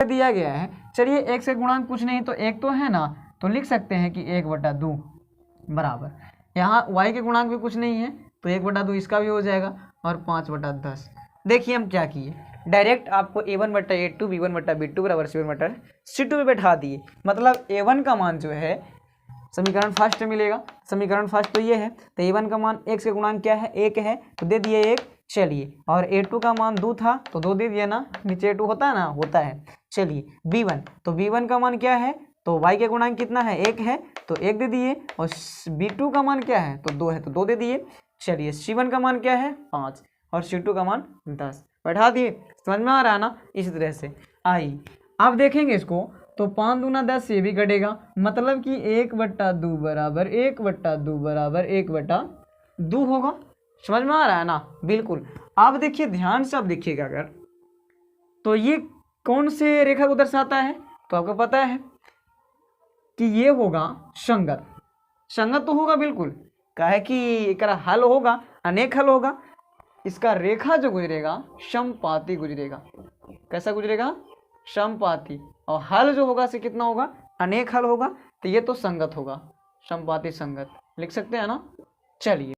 दिया गया है। चलिए x का गुणांक कुछ नहीं तो एक तो है ना, तो लिख सकते हैं कि 1/2 बराबर, यहाँ y के गुणांक भी कुछ नहीं है तो 1/2 इसका भी हो जाएगा और 5/10। देखिए हम क्या किए, डायरेक्ट आपको a1/a2 b1/b2 बराबर c1/c2 पे बैठा दिए। मतलब a1 का मान जो है समीकरण फर्स्ट मिलेगा, समीकरण फर्स्ट तो ये है, तो a1 का मान x के गुणांक क्या है 1 है तो दे दिए 1। चलिए और a2 का मान 2 था तो 2 दे दिया ना, नीचे a2 होता है ना, होता है। चलिए b1, तो b1 का मान क्या है, तो y के गुणांक कितना है 1 है तो 1 दे दिए, और b2 का मान क्या है तो 2 है तो 2 दे दिए। चलिए c1 का मान क्या है 5 और c2 का मान 10, बैठा दिए। समझ में आ रहा है ना, इसी तरह से आई। अब देखेंगे इसको तो 5 दूना 10 ये भी कटेगा, मतलब कि 1/2 बराबर 1/2 बराबर 1/2 होगा। समझ में आ रहा है ना, बिल्कुल। आप देखिए ध्यान से, आप देखिएगा अगर, तो ये कौन से रेखा को दर्शाता है, तो आपको पता है कि ये होगा संगत। संगत तो होगा बिल्कुल, काहे कि एकरा हल होगा, अनेक हल होगा। इसका रेखा जो गुजरेगा समपाती गुजरेगा। कैसा गुजरेगा, समपाती। और हल जो होगा से कितना होगा, अनेक हल होगा, तो ये तो संगत होगा, समपाती संगत लिख सकते हैं ना। चलिए